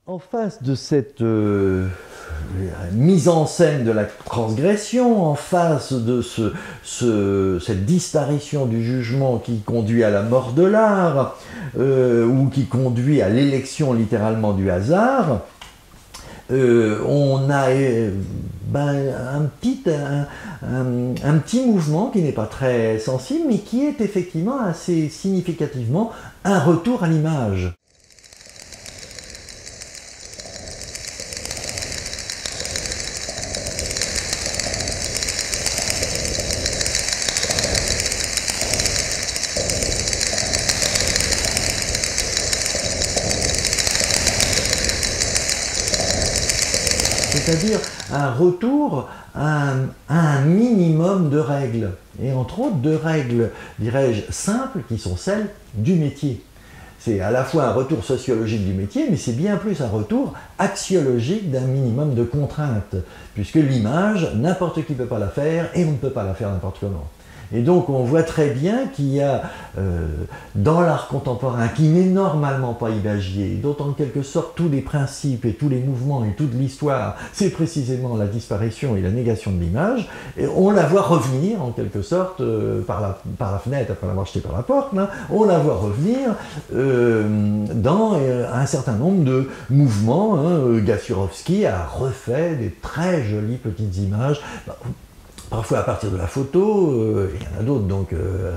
En face de cette mise en scène de la transgression, en face de cette disparition du jugement qui conduit à la mort de l'art, ou qui conduit à l'élection littéralement du hasard, on a un petit mouvement qui n'est pas très sensible, mais qui est effectivement assez significativement un retour à l'image. C'est-à-dire un retour à un minimum de règles, et entre autres de règles, dirais-je, simples, qui sont celles du métier. C'est à la fois un retour sociologique du métier, mais c'est bien plus un retour axiologique d'un minimum de contraintes, puisque l'image, n'importe qui ne peut pas la faire, et on ne peut pas la faire n'importe comment. Et donc on voit très bien qu'il y a dans l'art contemporain, qui n'est normalement pas imagier, dont en quelque sorte tous les principes et tous les mouvements et toute l'histoire, c'est précisément la disparition et la négation de l'image, et on la voit revenir en quelque sorte par la fenêtre après l'avoir jetée par la porte, hein, on la voit revenir dans un certain nombre de mouvements. Hein. Gasiurovski a refait des très jolies petites images. Parfois à partir de la photo, il y en a d'autres, donc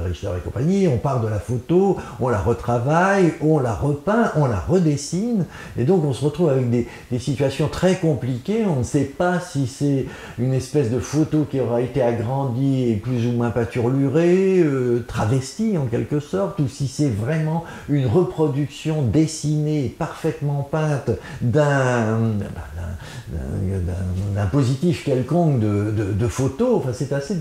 Richter et compagnie, on part de la photo, on la retravaille, on la repeint, on la redessine, et donc on se retrouve avec des situations très compliquées. On ne sait pas si c'est une espèce de photo qui aura été agrandie et plus ou moins pâturlurée, travestie en quelque sorte, ou si c'est vraiment une reproduction dessinée, parfaitement peinte d'un positif quelconque de photo. Enfin, c'est assez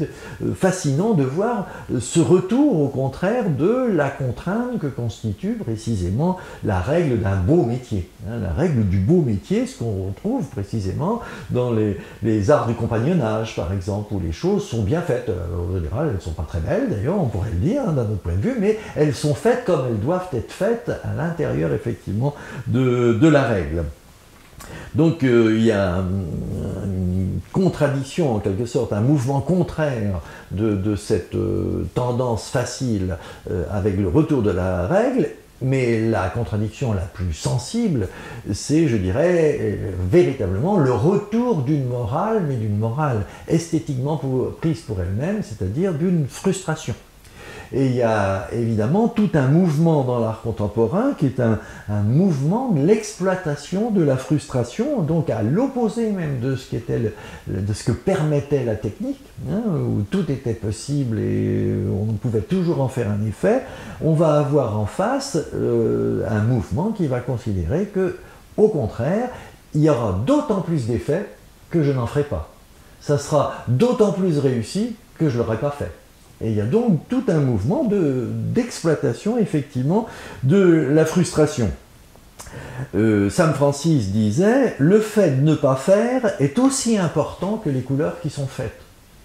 fascinant de voir ce retour, au contraire, de la contrainte que constitue précisément la règle d'un beau métier. Hein, la règle du beau métier, ce qu'on retrouve précisément dans les arts du compagnonnage, par exemple, où les choses sont bien faites. En général, elles ne sont pas très belles, d'ailleurs, on pourrait le dire, hein, d'un autre point de vue, mais elles sont faites comme elles doivent être faites à l'intérieur, effectivement, de la règle. Donc il y a une contradiction en quelque sorte, un mouvement contraire de cette tendance facile avec le retour de la règle, mais la contradiction la plus sensible, c'est, je dirais, véritablement le retour d'une morale, mais d'une morale esthétiquement prise pour elle-même, c'est-à-dire d'une frustration. Et il y a évidemment tout un mouvement dans l'art contemporain qui est un mouvement de l'exploitation de la frustration, donc à l'opposé même de ce que permettait la technique, hein, où tout était possible et on pouvait toujours en faire un effet. On va avoir en face un mouvement qui va considérer que, au contraire, il y aura d'autant plus d'effets que je n'en ferai pas. Ça sera d'autant plus réussi que je ne l'aurai pas fait. Et il y a donc tout un mouvement d'exploitation, effectivement, de la frustration. Sam Francis disait « Le fait de ne pas faire est aussi important que les couleurs qui sont faites ».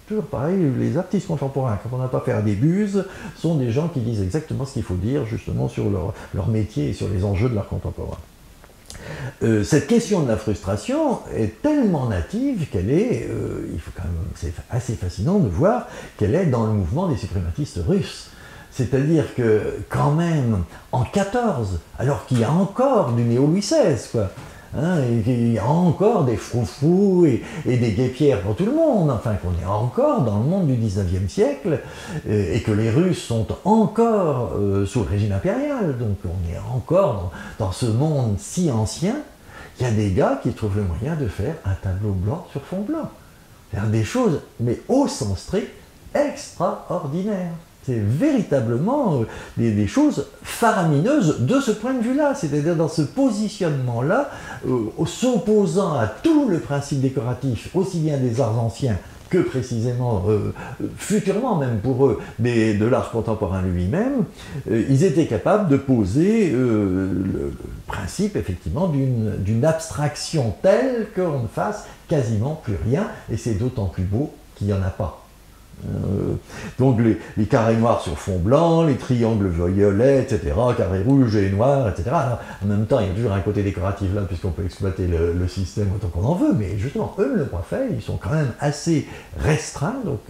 Toujours pareil, les artistes contemporains, quand on n'a pas fait des buses, sont des gens qui disent exactement ce qu'il faut dire, justement, sur leur métier et sur les enjeux de l'art contemporain. Cette question de la frustration est tellement native qu'elle est, c'est assez fascinant de voir qu'elle est dans le mouvement des suprématistes russes. C'est-à-dire que quand même, en 14, alors qu'il y a encore du néo-Louis XVI, quoi, hein, et il y a encore des froufrous et des guépières pour tout le monde, enfin qu'on est encore dans le monde du 19e siècle, et que les Russes sont encore sous le régime impérial, donc on est encore dans ce monde si ancien. Il y a des gars qui trouvent le moyen de faire un tableau blanc sur fond blanc. Faire des choses, mais au sens strict, extraordinaires. C'est véritablement des choses faramineuses de ce point de vue-là, c'est-à-dire dans ce positionnement-là, s'opposant à tout le principe décoratif, aussi bien des arts anciens que précisément, futurement même pour eux, mais de l'art contemporain lui-même, ils étaient capables de poser le principe effectivement d'une abstraction telle qu'on ne fasse quasiment plus rien, et c'est d'autant plus beau qu'il n'y en a pas. Donc les carrés noirs sur fond blanc, les triangles violets, etc., carrés rouges et noirs, etc. Alors, en même temps, il y a toujours un côté décoratif là, puisqu'on peut exploiter le système autant qu'on en veut, mais justement, eux ne l'ont pas fait, ils sont quand même assez restreints, donc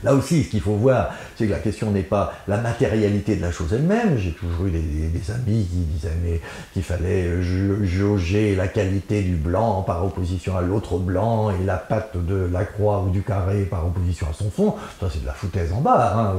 là aussi, ce qu'il faut voir, c'est que la question n'est pas la matérialité de la chose elle-même. J'ai toujours eu des amis qui disaient qu'il fallait jauger la qualité du blanc par opposition à l'autre blanc et la patte de la croix ou du carré par opposition à son fond. Ça, c'est de la foutaise en bas. Hein.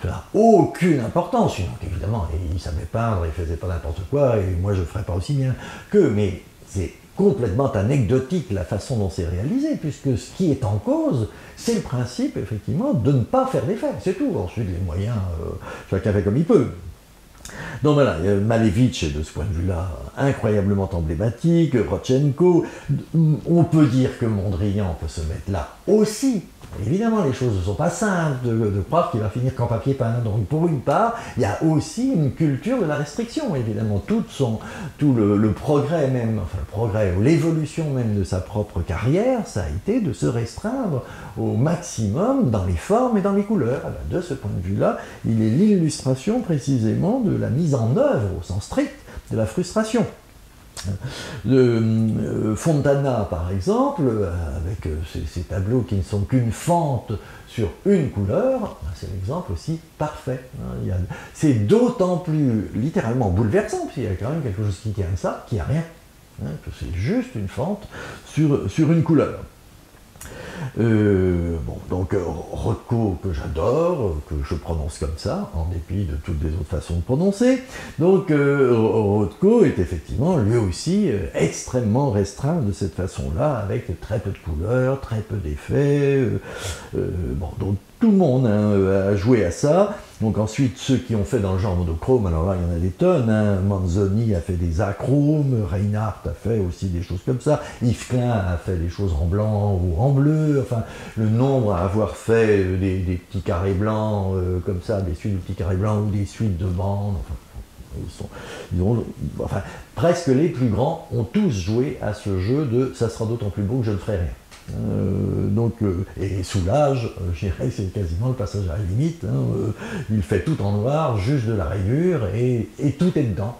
Ça n'a aucune importance. Donc, évidemment, ils savaient peindre, ils faisaient pas n'importe quoi, et moi, je ne ferais pas aussi bien qu'eux. Mais c'est complètement anecdotique la façon dont c'est réalisé, puisque ce qui est en cause, c'est le principe, effectivement, de ne pas faire d'effet, c'est tout. Ensuite, les moyens, chacun fait comme il peut. Donc voilà, Malevich est de ce point de vue-là incroyablement emblématique, Rodchenko, on peut dire que Mondrian peut se mettre là aussi. Évidemment, les choses ne sont pas simples de croire qu'il va finir qu'en papier peint. Donc, pour une part, il y a aussi une culture de la restriction, évidemment. Tout le progrès même, enfin le progrès ou l'évolution même de sa propre carrière, ça a été de se restreindre au maximum dans les formes et dans les couleurs. Alors, de ce point de vue-là, il est l'illustration précisément de la mise en œuvre, au sens strict, de la frustration. Fontana, par exemple, avec ces tableaux qui ne sont qu'une fente sur une couleur, c'est l'exemple aussi parfait. C'est d'autant plus littéralement bouleversant, parce qu'il y a quand même quelque chose qui tient à ça, qui n'a rien. Que c'est juste une fente sur une couleur. Donc Rothko, que j'adore, que je prononce comme ça, en dépit de toutes les autres façons de prononcer. Donc Rothko est effectivement lui aussi extrêmement restreint de cette façon-là, avec très peu de couleurs, très peu d'effets. Donc tout le monde a joué à ça. Donc ensuite, ceux qui ont fait dans le genre monochrome, alors là, il y en a des tonnes. Manzoni a fait des achromes, Reinhardt a fait aussi des choses comme ça, Yves Klein a fait des choses en blanc ou en bleu. Enfin, le nombre à avoir fait des petits carrés blancs comme ça, des suites de petits carrés blancs ou des suites de bandes. Enfin, presque les plus grands ont tous joué à ce jeu de « ça sera d'autant plus beau que je ne ferai rien ». Et Soulage, je dirais que c'est quasiment le passage à la limite. Il fait tout en noir, juste de la rayure, et tout est dedans.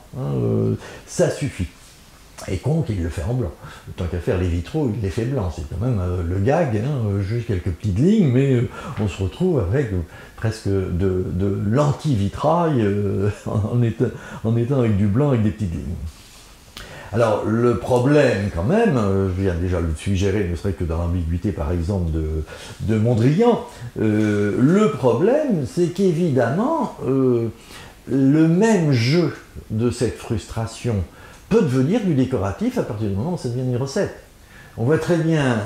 Ça suffit. Et Conque, il le fait en blanc. Tant qu'à faire les vitraux, il les fait blancs. C'est quand même le gag, juste quelques petites lignes, mais on se retrouve avec presque de l'anti-vitrail en étant avec du blanc avec des petites lignes. Alors, le problème, quand même, je viens déjà le suggérer, ne serait que dans l'ambiguïté, par exemple, de Mondrian, le problème, c'est qu'évidemment, le même jeu de cette frustration peut devenir du décoratif à partir du moment où ça devient une recette. On voit très bien,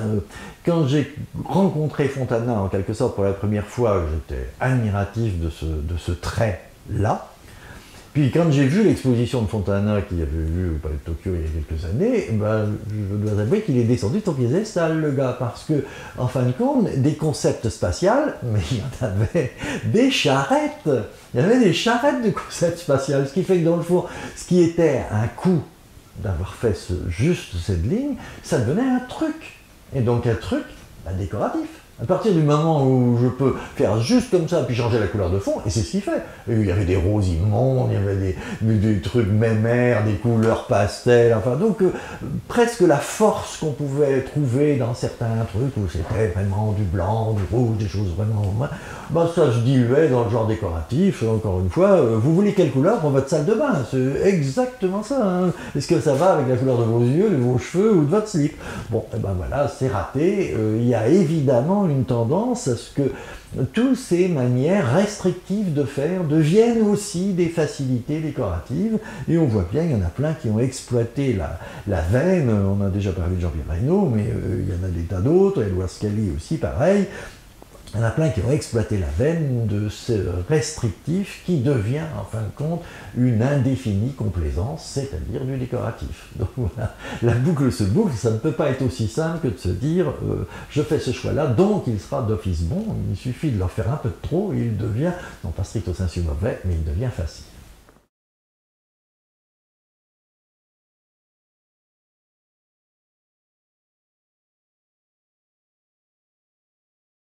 quand j'ai rencontré Fontana, en quelque sorte, pour la première fois, j'étais admiratif de ce trait-là. Puis quand j'ai vu l'exposition de Fontana qu'il avait vue au Palais de Tokyo il y a quelques années, je dois avouer qu'il est descendu de son piédestal, le gars, parce que, en fin de compte, des concepts spatials, mais il y en avait des charrettes. Il y avait des charrettes de concepts spatials, ce qui fait que dans le fond, ce qui était un coup d'avoir fait juste cette ligne, ça devenait un truc. Et donc un truc décoratif. À partir du moment où je peux faire juste comme ça, puis changer la couleur de fond, et c'est ce qu'il fait. Et il y avait des roses immondes, il y avait des trucs mémères, des couleurs pastel, enfin, donc presque la force qu'on pouvait trouver dans certains trucs où c'était vraiment du blanc, du rouge, des choses vraiment... ça se diluait dans le genre décoratif, encore une fois. Vous voulez quelle couleur pour votre salle de bain? C'est exactement ça. Est-ce que ça va avec la couleur de vos yeux, de vos cheveux ou de votre slip? Bon, et voilà, c'est raté. Il y a évidemment une tendance à ce que toutes ces manières restrictives de faire deviennent aussi des facilités décoratives, et on voit bien, il y en a plein qui ont exploité la veine. On a déjà parlé de Jean-Pierre Reynaud, mais il y en a des tas d'autres, Edouard Scali aussi, pareil. Il y en a plein qui ont exploité la veine de ce restrictif qui devient, en fin de compte, une indéfinie complaisance, c'est-à-dire du décoratif. Donc voilà, la boucle se boucle, ça ne peut pas être aussi simple que de se dire je fais ce choix-là, donc il sera d'office bon, il suffit de leur faire un peu de trop et il devient, non pas stricto sensu mauvais, mais il devient facile.